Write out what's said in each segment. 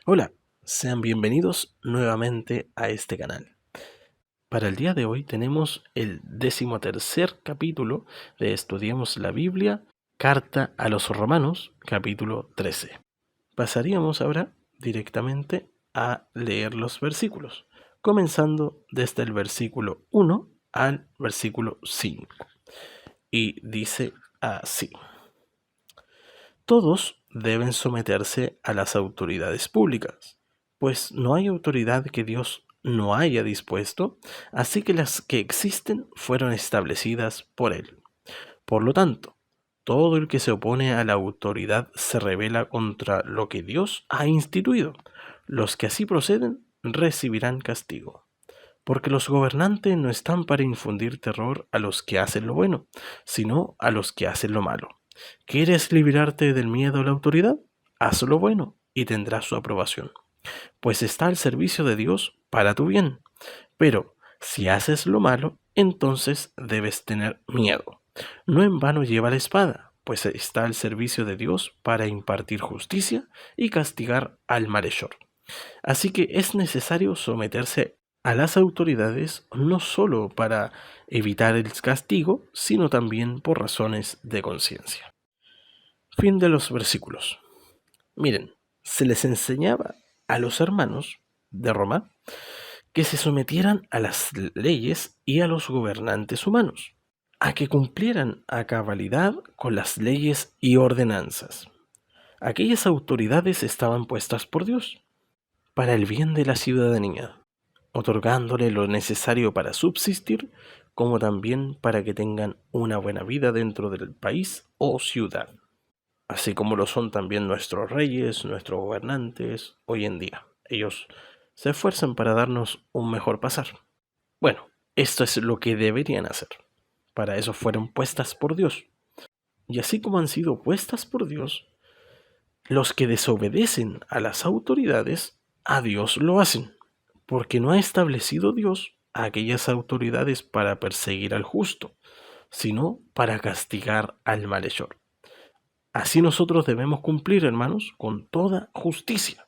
Hola, sean bienvenidos nuevamente a este canal. Para el día de hoy tenemos el 13º capítulo de Estudiemos la Biblia, Carta a los Romanos, capítulo 13. Pasaríamos ahora directamente a leer los versículos, comenzando desde el versículo 1 al versículo 5. Y dice así: Todos deben someterse a las autoridades públicas, pues no hay autoridad que Dios no haya dispuesto, así que las que existen fueron establecidas por Él. Por lo tanto, todo el que se opone a la autoridad se rebela contra lo que Dios ha instituido. Los que así proceden recibirán castigo. Porque los gobernantes no están para infundir terror a los que hacen lo bueno, sino a los que hacen lo malo. ¿Quieres librarte del miedo a la autoridad? Haz lo bueno y tendrás su aprobación, pues está al servicio de Dios para tu bien. Pero si haces lo malo, entonces debes tener miedo. No en vano lleva la espada, pues está al servicio de Dios para impartir justicia y castigar al malhechor. Así que es necesario someterse a las autoridades no solo para evitar el castigo, sino también por razones de conciencia. Fin de los versículos. Miren, se les enseñaba a los hermanos de Roma que se sometieran a las leyes y a los gobernantes humanos, a que cumplieran a cabalidad con las leyes y ordenanzas. Aquellas autoridades estaban puestas por Dios para el bien de la ciudadanía, otorgándole lo necesario para subsistir, como también para que tengan una buena vida dentro del país o ciudad, así como lo son también nuestros reyes, nuestros gobernantes hoy en día. Ellos se esfuerzan para darnos un mejor pasar. Bueno, esto es lo que deberían hacer. Para eso fueron puestas por Dios. Y así como han sido puestas por Dios, los que desobedecen a las autoridades, a Dios lo hacen, porque no ha establecido Dios a aquellas autoridades para perseguir al justo, sino para castigar al malhechor. Así nosotros debemos cumplir, hermanos, con toda justicia,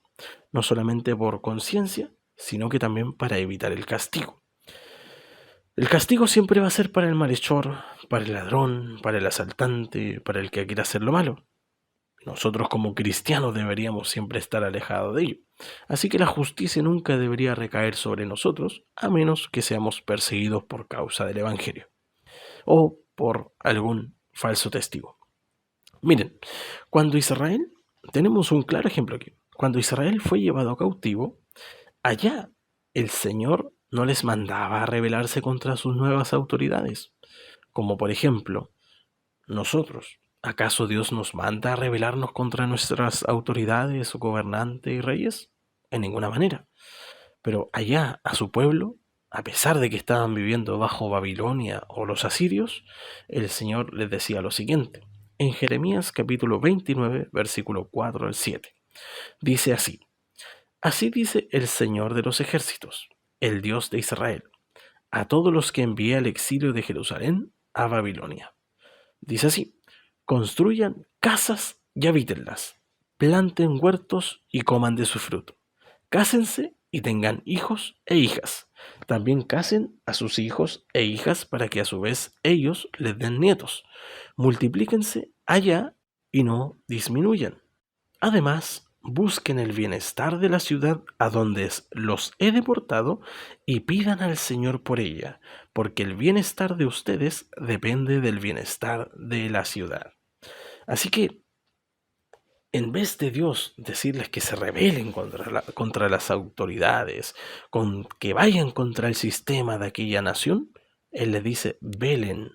no solamente por conciencia, sino que también para evitar el castigo. El castigo siempre va a ser para el malhechor, para el ladrón, para el asaltante, para el que quiera hacer lo malo. Nosotros como cristianos deberíamos siempre estar alejados de ello. Así que la justicia nunca debería recaer sobre nosotros, a menos que seamos perseguidos por causa del Evangelio o por algún falso testigo. Miren, cuando Israel, tenemos un claro ejemplo aquí, cuando Israel fue llevado cautivo, allá el Señor no les mandaba a rebelarse contra sus nuevas autoridades, como por ejemplo nosotros. ¿Acaso Dios nos manda a rebelarnos contra nuestras autoridades, gobernantes y reyes? En ninguna manera. Pero allá a su pueblo, a pesar de que estaban viviendo bajo Babilonia o los asirios, el Señor les decía lo siguiente. En Jeremías capítulo 29, versículo 4 al 7. Dice así: Así dice el Señor de los ejércitos, el Dios de Israel, a todos los que envié al exilio de Jerusalén a Babilonia. Dice así: construyan casas y habítenlas, planten huertos y coman de su fruto, cásense y tengan hijos e hijas. También casen a sus hijos e hijas para que a su vez ellos les den nietos. Multiplíquense allá y no disminuyan. Además, busquen el bienestar de la ciudad a donde los he deportado y pidan al Señor por ella, porque el bienestar de ustedes depende del bienestar de la ciudad. Así que, en vez de Dios decirles que se rebelen contra las autoridades, que vayan contra el sistema de aquella nación, Él les dice: velen,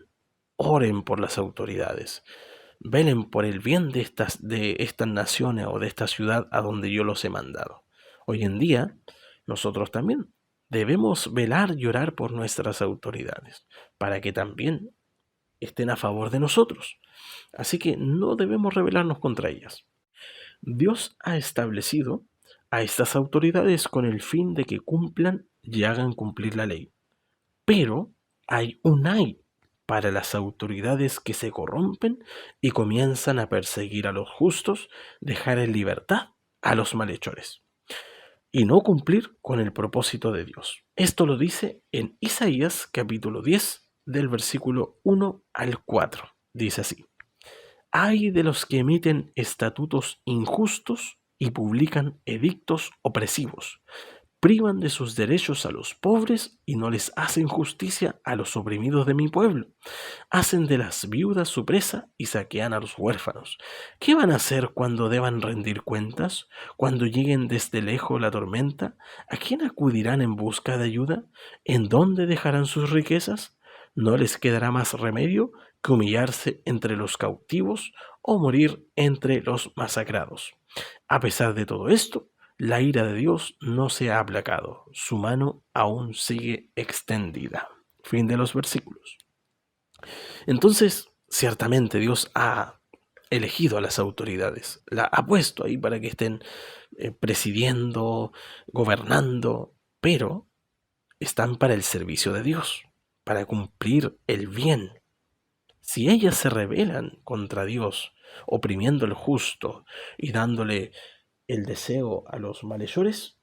oren por las autoridades, velen por el bien de estas naciones o de esta ciudad a donde yo los he mandado. Hoy en día, nosotros también debemos velar y orar por nuestras autoridades, para que también estén a favor de nosotros. Así que no debemos rebelarnos contra ellas. Dios ha establecido a estas autoridades con el fin de que cumplan y hagan cumplir la ley. Pero hay un ay para las autoridades que se corrompen y comienzan a perseguir a los justos, dejar en libertad a los malhechores. y no cumplir con el propósito de Dios. Esto lo dice en Isaías capítulo 10 del versículo 1 al 4. Dice así: Ay de los que emiten estatutos injustos y publican edictos opresivos, privan de sus derechos a los pobres y no les hacen justicia a los oprimidos de mi pueblo. Hacen de las viudas su presa y saquean a los huérfanos. ¿Qué van a hacer cuando deban rendir cuentas? Cuando lleguen desde lejos la tormenta, ¿a quién acudirán en busca de ayuda? ¿En dónde dejarán sus riquezas? ¿No les quedará más remedio que humillarse entre los cautivos o morir entre los masacrados? A pesar de todo esto, la ira de Dios no se ha aplacado, su mano aún sigue extendida. Fin de los versículos. Entonces, ciertamente Dios ha elegido a las autoridades, la ha puesto ahí para que estén presidiendo, gobernando, pero están para el servicio de Dios, para cumplir el bien. Si ellas se rebelan contra Dios, oprimiendo al justo y dándole el deseo a los malhechores,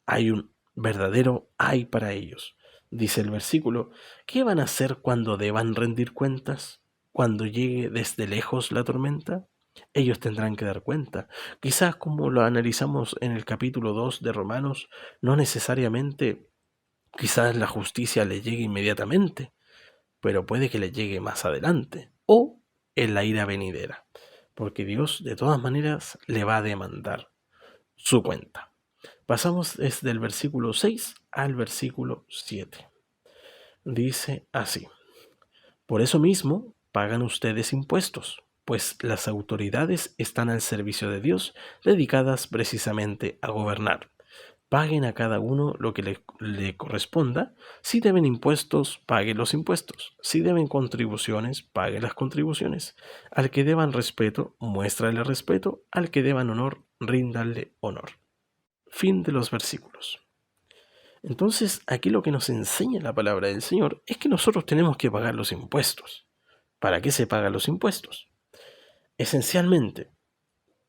hay un verdadero ay para ellos. Dice el versículo: ¿qué van a hacer cuando deban rendir cuentas? Cuando llegue desde lejos la tormenta, ellos tendrán que dar cuenta. Quizás, como lo analizamos en el capítulo 2 de Romanos, no necesariamente quizás la justicia le llegue inmediatamente, pero puede que le llegue más adelante o en la ira venidera, porque Dios de todas maneras le va a demandar su cuenta. Pasamos desde el versículo 6 al versículo 7. Dice así: Por eso mismo pagan ustedes impuestos, pues las autoridades están al servicio de Dios, dedicadas precisamente a gobernar. Paguen a cada uno lo que le corresponda. Si deben impuestos, paguen los impuestos. Si deben contribuciones, paguen las contribuciones. Al que deban respeto, muéstrale respeto. Al que deban honor, ríndale honor. Fin de los versículos. Entonces, aquí lo que nos enseña la palabra del Señor es que nosotros tenemos que pagar los impuestos. ¿Para qué se pagan los impuestos? Esencialmente,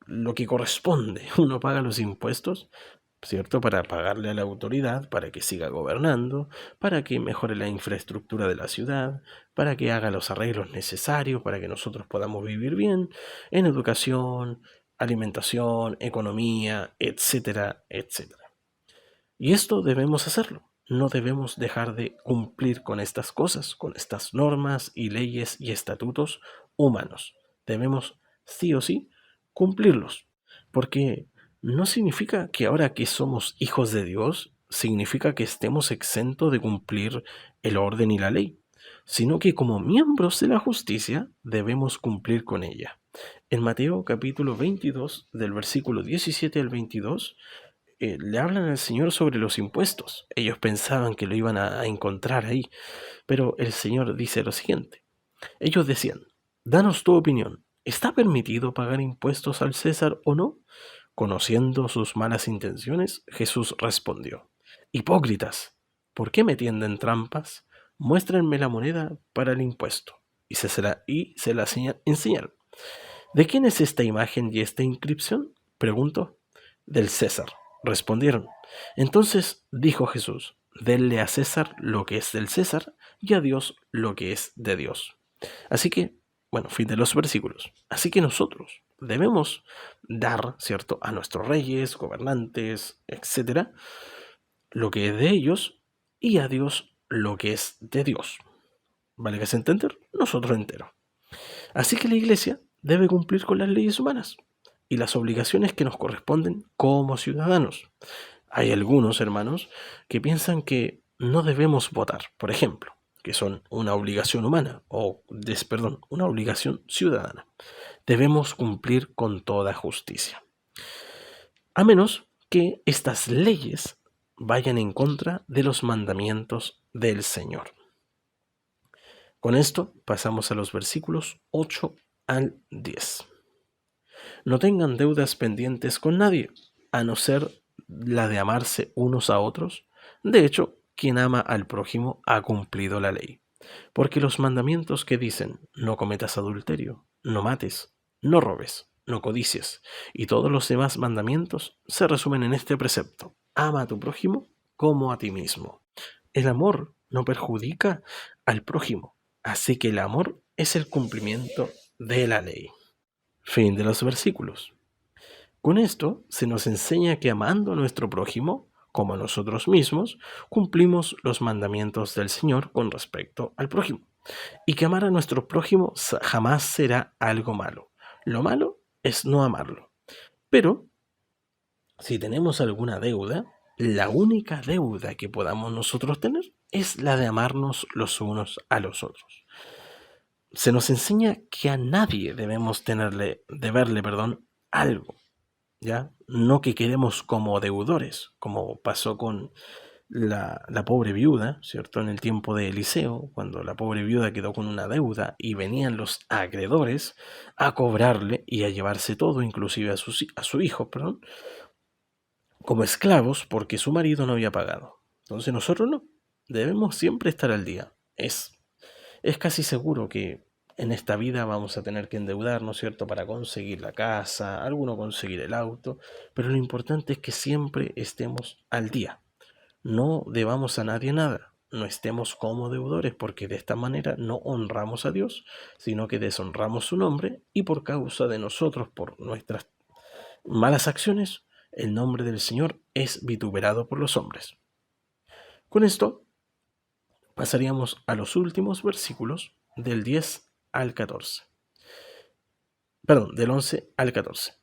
lo que corresponde, uno paga los impuestos, ¿cierto? Para pagarle a la autoridad, para que siga gobernando, para que mejore la infraestructura de la ciudad, para que haga los arreglos necesarios para que nosotros podamos vivir bien en educación, alimentación, economía, etcétera, etcétera. Y esto debemos hacerlo. No debemos dejar de cumplir con estas cosas, con estas normas y leyes y estatutos humanos. Debemos, sí o sí, cumplirlos. Porque no significa que ahora que somos hijos de Dios, significa que estemos exentos de cumplir el orden y la ley, sino que como miembros de la justicia debemos cumplir con ella. En Mateo capítulo 22, del versículo 17 al 22, le hablan al Señor sobre los impuestos. Ellos pensaban que lo iban a encontrar ahí, pero el Señor dice lo siguiente. Ellos decían: danos tu opinión, ¿está permitido pagar impuestos al César o no? Conociendo sus malas intenciones, Jesús respondió: hipócritas, ¿por qué me tienden trampas? Muéstrenme la moneda para el impuesto. Y se la enseñaron. ¿De quién es esta imagen y esta inscripción?, preguntó. Del César, respondieron. Entonces dijo Jesús: denle a César lo que es del César y a Dios lo que es de Dios. Así que, bueno, fin de los versículos. Así que nosotros debemos dar, ¿cierto?, a nuestros reyes, gobernantes, etcétera, lo que es de ellos, y a Dios lo que es de Dios. ¿Vale que se entender? Nosotros enteros. Así que la Iglesia debe cumplir con las leyes humanas y las obligaciones que nos corresponden como ciudadanos. Hay algunos hermanos que piensan que no debemos votar, por ejemplo, que son una obligación humana, una obligación ciudadana. Debemos cumplir con toda justicia, a menos que estas leyes vayan en contra de los mandamientos del Señor. Con esto pasamos a los versículos 8 al 10. No tengan deudas pendientes con nadie, a no ser la de amarse unos a otros. De hecho, quien ama al prójimo ha cumplido la ley. Porque los mandamientos que dicen: no cometas adulterio, no mates, no robes, no codicies, y todos los demás mandamientos se resumen en este precepto: ama a tu prójimo como a ti mismo. El amor no perjudica al prójimo, así que el amor es el cumplimiento de la ley. Fin de los versículos. Con esto se nos enseña que amando a nuestro prójimo, como a nosotros mismos, cumplimos los mandamientos del Señor con respecto al prójimo. Y que amar a nuestro prójimo jamás será algo malo. Lo malo es no amarlo. Pero, si tenemos alguna deuda, la única deuda que podamos nosotros tener es la de amarnos los unos a los otros. Se nos enseña que a nadie debemos deberle algo, ¿ya? No que quedemos como deudores, como pasó con la pobre viuda, ¿cierto? En el tiempo de Eliseo, cuando la pobre viuda quedó con una deuda y venían los acreedores a cobrarle y a llevarse todo, inclusive a su hijo, como esclavos porque su marido no había pagado. Entonces nosotros no, debemos siempre estar al día. Es casi seguro que en esta vida vamos a tener que endeudarnos, ¿cierto? Para conseguir la casa, alguno conseguir el auto, pero lo importante es que siempre estemos al día. No debamos a nadie nada, no estemos como deudores, porque de esta manera no honramos a Dios, sino que deshonramos su nombre y por causa de nosotros, por nuestras malas acciones, el nombre del Señor es vituperado por los hombres. Con esto pasaríamos a los últimos versículos del 10 al 14. Perdón, del 11 al 14.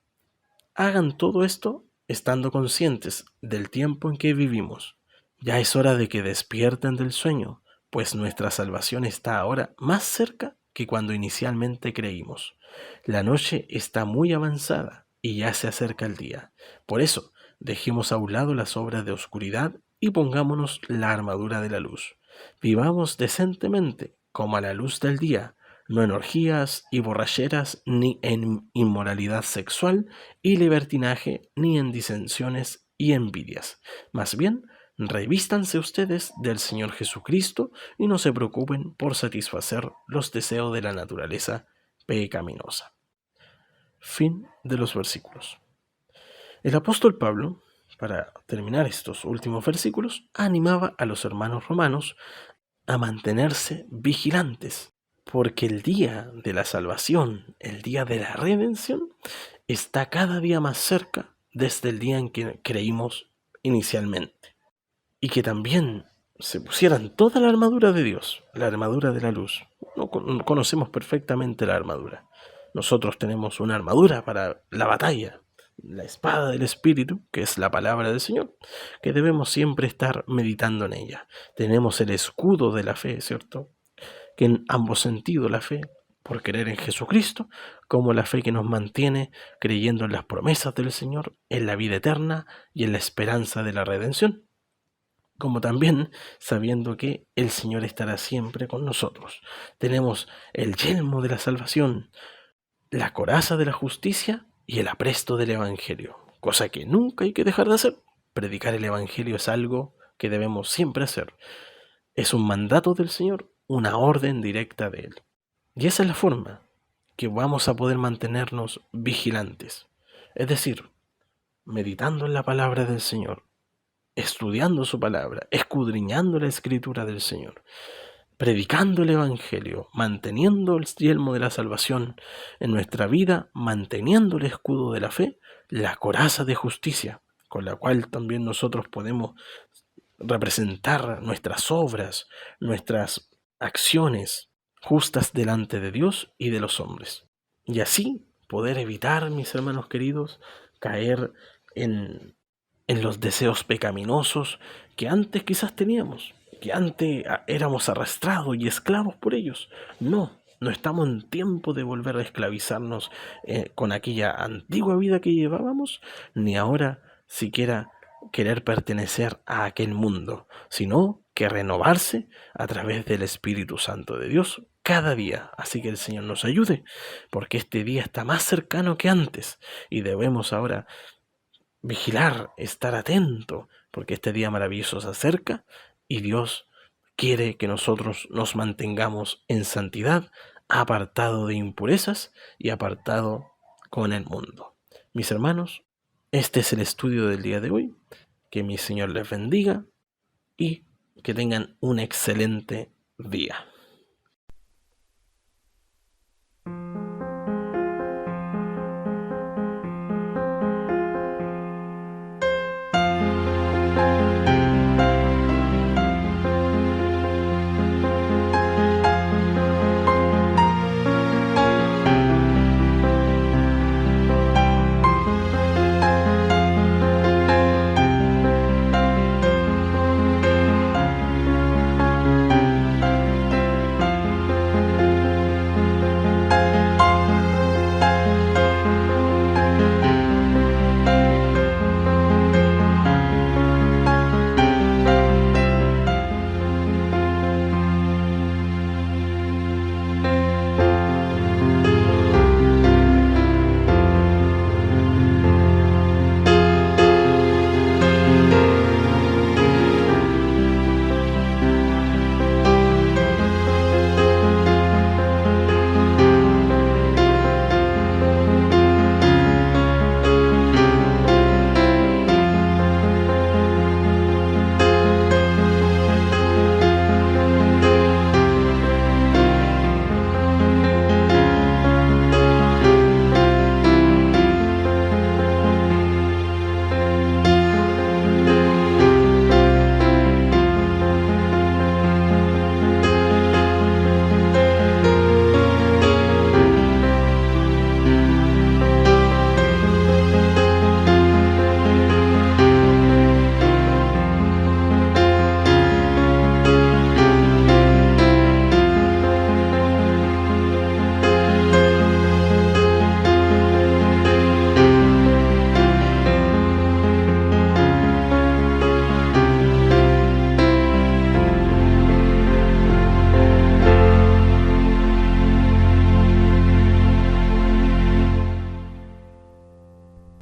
Hagan todo esto estando conscientes del tiempo en que vivimos. Ya es hora de que despierten del sueño, pues nuestra salvación está ahora más cerca que cuando inicialmente creímos. La noche está muy avanzada y ya se acerca el día. Por eso, dejemos a un lado las obras de oscuridad y pongámonos la armadura de la luz. Vivamos decentemente, como a la luz del día, no en orgías y borracheras, ni en inmoralidad sexual y libertinaje, ni en disensiones y envidias. Más bien, revístanse ustedes del Señor Jesucristo y no se preocupen por satisfacer los deseos de la naturaleza pecaminosa. Fin de los versículos. El apóstol Pablo, para terminar estos últimos versículos, animaba a los hermanos romanos a mantenerse vigilantes, porque el día de la salvación, el día de la redención, está cada día más cerca desde el día en que creímos inicialmente. Y que también se pusieran toda la armadura de Dios, la armadura de la luz. No conocemos perfectamente la armadura. Nosotros tenemos una armadura para la batalla, la espada del Espíritu, que es la palabra del Señor, que debemos siempre estar meditando en ella. Tenemos el escudo de la fe, ¿cierto? Que en ambos sentidos la fe, por creer en Jesucristo, como la fe que nos mantiene creyendo en las promesas del Señor, en la vida eterna y en la esperanza de la redención, como también sabiendo que el Señor estará siempre con nosotros. Tenemos el yelmo de la salvación, la coraza de la justicia y el apresto del Evangelio, cosa que nunca hay que dejar de hacer. Predicar el Evangelio es algo que debemos siempre hacer. Es un mandato del Señor, una orden directa de Él. Y esa es la forma que vamos a poder mantenernos vigilantes. Es decir, meditando en la palabra del Señor, estudiando su palabra, escudriñando la escritura del Señor, predicando el Evangelio, manteniendo el yelmo de la salvación en nuestra vida, manteniendo el escudo de la fe, la coraza de justicia, con la cual también nosotros podemos representar nuestras obras, nuestras acciones justas delante de Dios y de los hombres. Y así poder evitar, mis hermanos queridos, caer en los deseos pecaminosos que antes quizás teníamos, que antes éramos arrastrados y esclavos por ellos. No estamos en tiempo de volver a esclavizarnos con aquella antigua vida que llevábamos, ni ahora siquiera querer pertenecer a aquel mundo, sino que renovarse a través del Espíritu Santo de Dios cada día. Así que el Señor nos ayude, porque este día está más cercano que antes y debemos ahora vigilar, estar atento, porque este día maravilloso se acerca y Dios quiere que nosotros nos mantengamos en santidad, apartado de impurezas y apartado con el mundo. Mis hermanos, este es el estudio del día de hoy. Que mi Señor les bendiga y que tengan un excelente día.